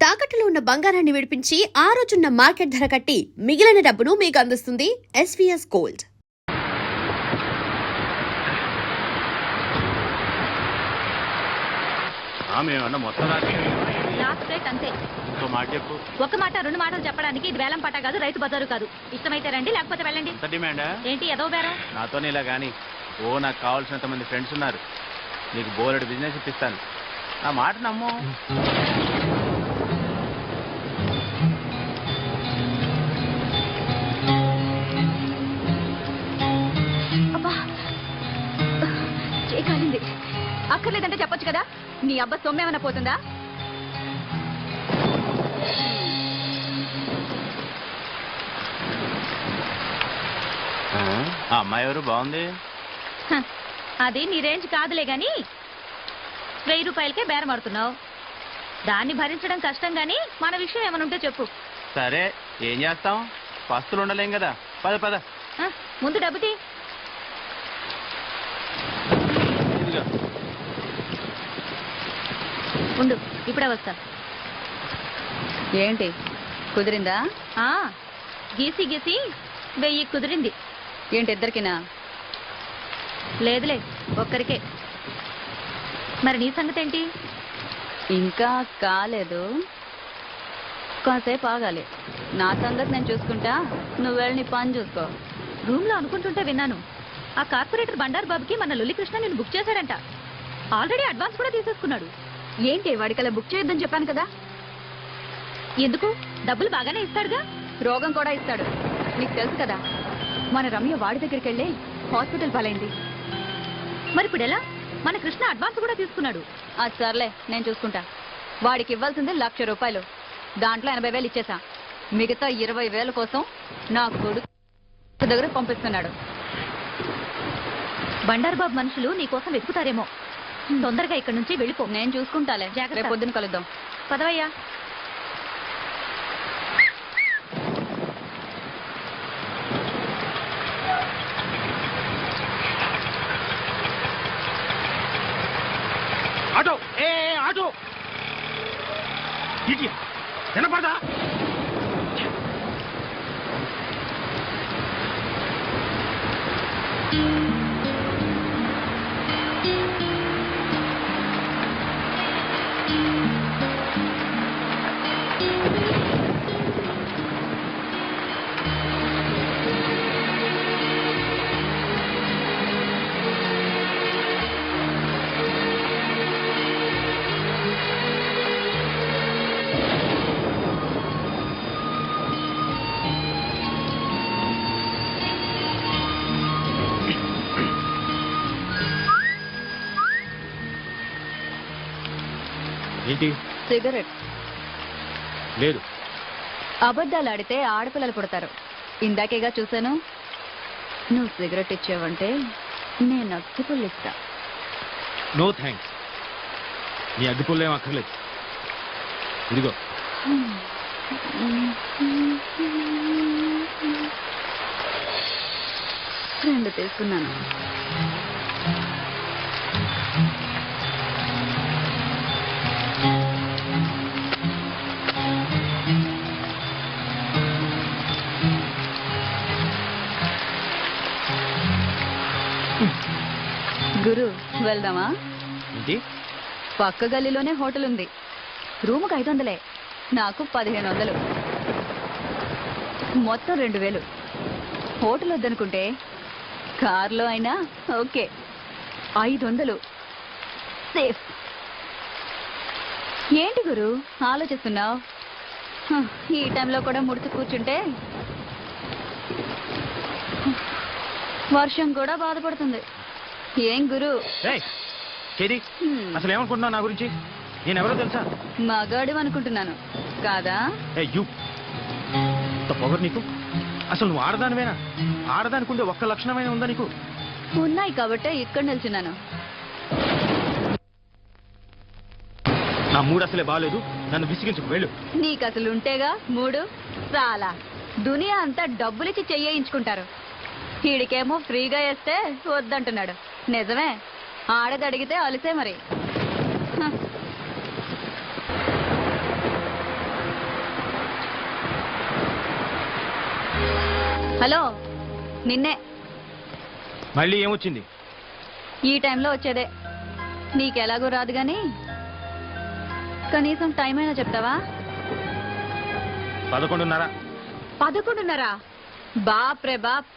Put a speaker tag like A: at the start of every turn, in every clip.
A: తాకట్టులో ఉన్న బంగారాన్ని విడిపించి ఆ రోజున్న మార్కెట్ ధర కట్టి మిగిలిన డబ్బును మీకు అందిస్తుంది ఎస్వీఎస్ గోల్డ్.
B: ఒక మాట రెండు మాటలు చెప్పడానికి ఇది వేలం పట్ట కాదు, రైతు బజారు కాదు. ఇష్టమైతే రండి, లేకపోతే వెళ్ళండి. ఏంటి ఏదో బేరం?
C: నాతోనే ఇలా కానీ నాకు కావాల్సినంత మంది ఫ్రెండ్స్ ఉన్నారు. నీకు బోలెడు బిజినెస్ ఇప్పిస్తాను, నా మాట నమ్ము.
B: కాలింది. అక్కర్లేదంటే చెప్పొచ్చు కదా. నీ అబ్బా సొమ్మేమన్నా పోతుందా?
C: ఆ అమ్మాయి ఎవరు? బాగుంది.
B: అది నీ రేంజ్ కాదులే గాని 1000 రూపాయలకే బేరం ఆడుతున్నావు. దాన్ని భరించడం కష్టం గాని మన విషయం ఏమైనా ఉంటే చెప్పు.
C: సరే, ఏం చేస్తాం, పస్తులు ఉండలేం కదా. పద పద.
B: ముందు డబ్బుతి. ఉండు, ఇప్పుడే వస్తా.
D: ఏంటి కుదిరిందా?
B: గీసి గీసి 1000 కుదిరింది.
D: ఏంటి ఇద్దరికినా?
B: లేదులే, ఒక్కరికే. మరి నీ సంగతి ఏంటి?
D: ఇంకా కాలేదు, కాసేపు ఆగాలి. నా సంగతి నేను చూసుకుంటా, నువ్వు వెళ్ళి నీ పని చూసుకో.
B: రూమ్ లో అనుకుంటుంటే విన్నాను, ఆ కార్పొరేటర్ బండారు బాబుకి మన లొల్లికృష్ణ నేను బుక్ చేశాడంట. ఆల్రెడీ అడ్వాన్స్ కూడా తీసేసుకున్నాడు.
D: ఏంటి వాడికలా బుక్ చేయొద్దని చెప్పాను కదా.
B: ఎందుకు? డబ్బులు బాగానే ఇస్తాడుగా.
D: రోగం కూడా ఇస్తాడు, నీకు తెలుసు కదా. మన రమ్య వాడి దగ్గరికి వెళ్ళి హాస్పిటల్ పాలైంది.
B: మరి ఇప్పుడు ఎలా? మన కృష్ణ అడ్వాన్స్ కూడా తీసుకున్నాడు.
D: అది సర్లే, నేను చూసుకుంటా. వాడికి ఇవ్వాల్సింది 1,00,000 రూపాయలు. దాంట్లో 80,000 ఇచ్చేసా. మిగతా 20,000 కోసం నా కొడుకు దగ్గర పంపిస్తున్నాడు.
B: బండారు బాబు మనుషులు నీకోసం వెతుకుతారేమో. తొందరగా ఇక్కడి నుంచి వెళ్ళిపో.
D: నేను చూసుకుంటాలే. రేపు పొద్దున కలుద్దాం.
B: పదవయ్యా.
C: ఆటో ఆటో వినపడదా? ఏంటి?
D: సిగరెట్.
C: లేదు.
D: అబద్ధాలు ఆడితే ఆడపిల్లలు పుడతారు. ఇందాకేగా చూశాను. నువ్వు సిగరెట్ ఇచ్చావంటే నేను అగ్గిపుల్లు ఇస్తా.
C: నో థ్యాంక్స్, నీ అగ్గిపుల్లు ఏం అక్కర్లేదు. ఇదిగో.
D: 2 తీసుకున్నాను. గురు, వెళ్దామా?
C: ఏంటి?
D: పక్క గల్లీలోనే హోటల్ ఉంది. రూముకు 500, నాకు 1500, మొత్తం 2000. హోటల్ వద్దనుకుంటే కార్లో అయినా ఓకే. 500 సేఫ్. ఏంటి గురు ఆలోచిస్తున్నావు? ఈ టైంలో కూడా ముడిచి కూర్చుంటే వర్షం కూడా బాధపడుతుంది. ఏం గురు?
C: అసలు ఏమనుకుంటున్నావు నా గురించి? నేను ఎవరో తెలుసా?
D: మగాడు అనుకుంటున్నాను కాదా?
C: పొగరు నీకు? అసలు నువ్వు ఆడదానివేనా? ఆడదానికుంటే ఒక్క లక్షణమైన ఉందా నీకు?
D: ఉన్నాయి కాబట్టే ఇక్కడ నిల్చున్నాను.
C: నా మూడు అసలే బాగాలేదు, నన్ను విసిగించుకు వెళ్ళు.
D: నీకు అసలు ఉంటేగా మూడు. చాలా దునియా అంతా డబ్బులిచ్చి చెయ్యించుకుంటారు. వీడికేమో ఫ్రీగా వేస్తే వద్దంటున్నాడు. నిజమే, ఆడది అడిగితే అలిసే మరి. హలో, నిన్నే.
C: మళ్ళీ ఏమొచ్చింది?
D: ఈ టైంలో వచ్చేదే. నీకెలాగో రాదు గాని కనీసం టైం అయినా చెప్తావా?
C: 11:30.
D: 11:30? బాప్ రే బాప్,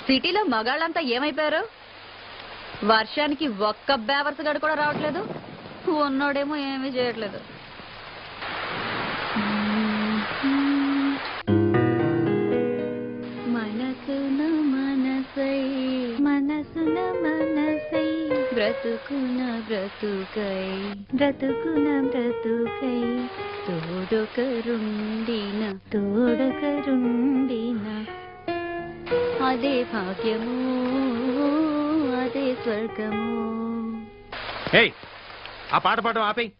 D: సిటీలో మగాళ్ళంతా ఏమైపోయారు? వర్షానికి ఒక్క బేవర్స్ గడు కూడా రావట్లేదు, ఉన్నోడేమో ఏమీ చేయట్లేదు. మనసున మనసై మనసున మనసై బ్రతుకున బ్రతుకై బ్రతుకున బ్రతుకై తోడొకరుండిన తోడొకరుండిన అదే భాగ్యము అదే స్వర్గము.
C: ఏయ్, ఆ పాట పాడడం ఆపేయ్.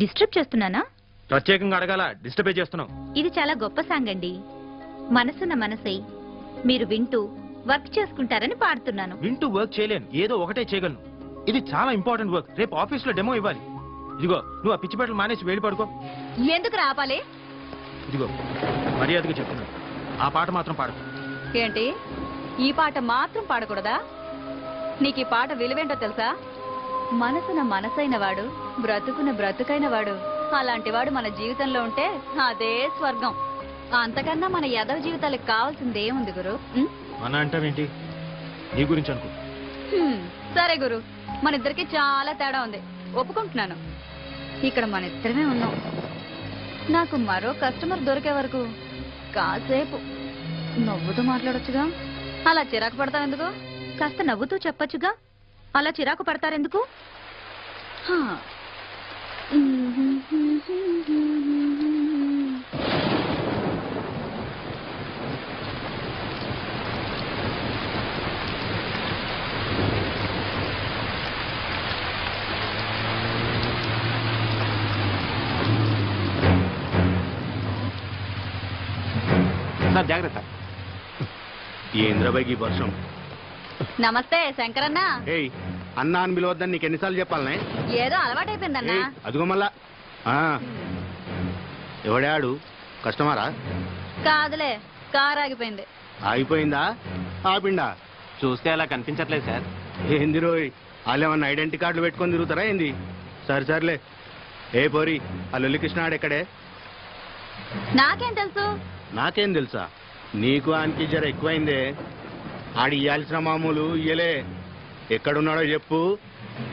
B: డిస్టర్బ్ చేస్తున్నానా?
C: ప్రత్యేకంగా అడగాల, డిస్టర్బే చేస్తున్నావు.
B: ఇది చాలా గొప్ప సాంగ్ అండి. మనసున్న మనసై మీరు వింటూ వర్క్ చేసుకుంటారని పాడుతున్నాను.
C: వింటూ వర్క్ చేయలేను, ఏదో ఒకటే చేయగలను. ఇది చాలా ఇంపార్టెంట్ వర్క్. రేపు ఆఫీస్లో డెమో ఇవ్వాలి. ఇదిగో, నువ్వు ఆ పిచ్చి బట్టలు మానేసి వెళ్ళి పడుకో.
D: ఎందుకు రాపాలి?
C: ఇదిగో, మర్యాదగా చెప్తున్నాను, ఆ పాట మాత్రం పాడకు.
D: ఏంటి, ఈ పాట మాత్రం పాడకూడదా? నీకు ఈ పాట విలువేంటో తెలుసా? మనసున మనసైన వాడు, బ్రతుకున బ్రతుకైన వాడు, అలాంటి వాడు మన జీవితంలో ఉంటే అదే స్వర్గం. అంతకన్నా మన యదవ జీవితాలకు కావాల్సింది ఏముంది గురు?
C: మన అంటావేంటి? నీ గురించి అనుకో.
D: సరే గురు, మన ఇద్దరికి చాలా తేడా ఉంది, ఒప్పుకుంటున్నాను. ఇక్కడ మన ఇద్దరమే ఉన్నాం. నాకు మరో కస్టమర్ దొరికే వరకు కాసేపు నవ్వుతూ మాట్లాడొచ్చుగా. అలా చిరాకు పడతావు ఎందుకు?
B: కాస్త నవ్వుతూ చెప్పొచ్చుగా. అలా చిరాకు పడతారెందుకు?
D: హా.
C: జాగ్రత్త. ఏంద్రబాయికి వర్షం.
D: నమస్తే శంకరన్న.
E: ఏయ్, అన్నా అని పిలవద్దని నీకు ఎన్నిసార్లు చెప్పాలనే?
D: ఏదో అలవాటైపోయిందన్నా.
E: అదిగో మళ్ళా. ఎవడాడు? కస్టమరా?
D: కాదులే, కారు ఆగిపోయింది.
E: ఆగిపోయిందా? ఆపిండా?
C: చూస్తే అలా కనిపించట్లేదు సార్.
E: ఏంది రోయ్, వాళ్ళు ఏమన్నా ఐడెంటిటీ కార్డులు పెట్టుకొని తిరుగుతారా ఏంది? సర్లే. ఏ పోరి, ఆ లొల్లికృష్ణ ఆడెక్కడే?
D: నాకేం తెలుసు?
E: నాకేం తెలుసా? నీకు ఆయనకి జర ఎక్కువైందే. ఆడి ఇయ్యాల్సిన మామూలు ఇయ్యలే. ఎక్కడున్నాడో చెప్పు,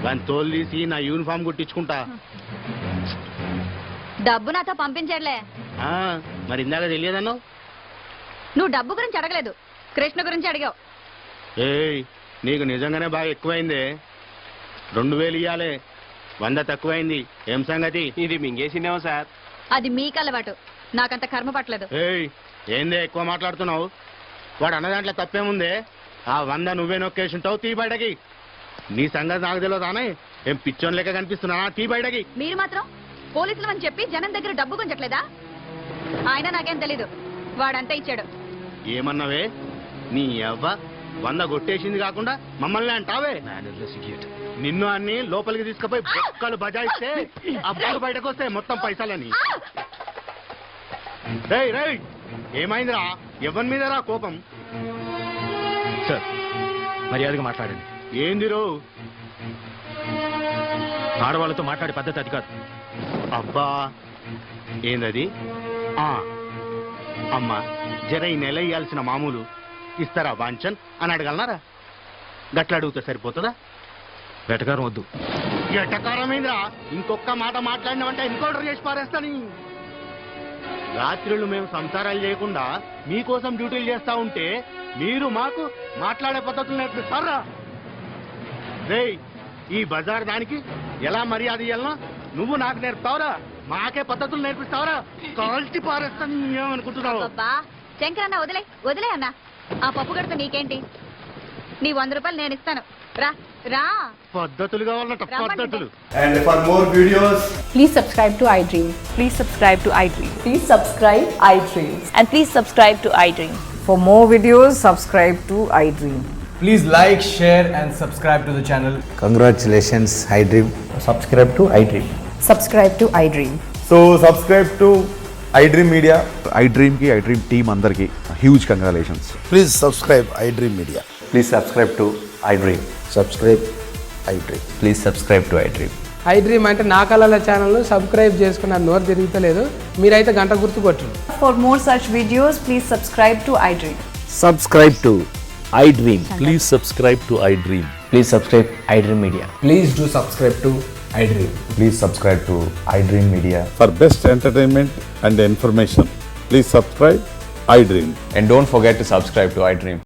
E: దాని తోలు తీసి నా యూనిఫామ్ కుట్టించుకుంటా.
D: డబ్బు నాతో పంపించట్లే.
E: మరి ఇందాక తెలియదన్నావు?
D: నువ్వు డబ్బు గురించి అడగలేదు, కృష్ణ గురించి అడిగావు.
E: ఏయ్, నీకు నిజంగానే బాగా ఎక్కువైందే. 2000 ఇయ్యాలే, 100 తక్కువైంది. ఏం సంగతి?
C: ఇది మింగేసిందేమో సార్.
D: అది మీకు అలవాటు, నాకంత కర్మ పట్టలేదు.
E: ఏయ్, ఏందే ఎక్కువ మాట్లాడుతున్నావు? వాడు అన్న దాంట్లో తప్పేముందే? ఆ 100 నువ్వే నొక్కేసింటావు. తీ బయటకి. నీ సంగతి నాకు తెలియదానే? ఏం పిచ్చోన్ లెక్క కనిపిస్తున్నా? తీ బయటకి.
D: మీరు మాత్రం పోలీసులు అని చెప్పి జనం దగ్గర డబ్బు గుంజట్లేదా? ఆయన నాకేం తెలీదు, వాడంతా ఇచ్చాడు.
E: ఏమన్నావే? నీ అవ్వ 100 కొట్టేసింది కాకుండా మమ్మల్ని అంటావే? నిన్ను అన్ని లోపలికి తీసుకుపోయి బొక్కలు బజాయిస్తే అబ్బాయి బయటకు వస్తే మొత్తం పైసలని. రేయ్ రేయ్, ఏమైందిరా? ఎవరి మీద రా కోపం?
C: సార్, మర్యాదగా మాట్లాడండి.
E: ఏంది రో?
C: ఆడవాళ్ళతో మాట్లాడే పద్ధతి అది కాదు.
E: అబ్బా, ఏందది? అమ్మా, జర ఈ నెల ఇయ్యాల్సిన మామూలు ఇస్తారా వాంచన్ అని అడగలనారా? గట్ల అడుగుతా సరిపోతుందా?
C: వెటకారం వద్దు.
E: ఎటకారమైందిరా? ఇంకొక మాట మాట్లాడినామంటే ఎన్కౌంటర్ చేసి పారేస్తాని. రాత్రులు మేము సంసారాలు చేయకుండా మీకోసం డ్యూటీలు చేస్తా ఉంటే మీరు మాకు మాట్లాడే పద్ధతులు నేర్పిస్తారా? రేయ్, ఈ బజార్ దానికి ఎలా మర్యాద ఇయ్యాలనో నువ్వు నాకు నేర్పుతావురా? మాకే పద్ధతులు నేర్పిస్తావురా? కాల్చి పారేస్తాను ఏమనుకుంటున్నావు?
D: అబ్బా శంకరన్న, వదిలే వదిలే అన్న. ఆ పప్పు గడత నీకేంటి? నీ 100 రూపాయలు నేను ఇస్తాను. రా రా.
E: పద్ధతులు కావాలట, పద్ధతులు.
F: And for more videos,
G: Please subscribe to iDream.
H: Please subscribe to iDream.
G: Please subscribe iDream.
H: And please subscribe to iDream.
G: For more videos, subscribe to iDream.
F: please like, share and subscribe to the channel.
I: Congratulations, iDream. Subscribe to iDream.
G: Subscribe to iDream.
F: So subscribe to iDream Media.
I: ఐడ్రీమ్కి iDream team అందరికీ huge congratulations.
J: Please subscribe iDream Media.
F: Please subscribe to iDream.
J: Subscribe iDream.
F: Please subscribe to iDream.
K: iDream అంటే నా కళల ఛానల్ను subscribe చేసుకున్న నోరు తిరుగుతలేదు, మీరైతే గంట గుర్తు కొట్టండి.
G: For more such videos, please subscribe to iDream.
J: Subscribe to iDream. Please subscribe to iDream.
F: Please subscribe iDream Media.
K: Please do subscribe to iDream.
F: Please subscribe to iDream Media.
J: For best entertainment and information, please subscribe iDream.
F: And don't forget to subscribe to iDream.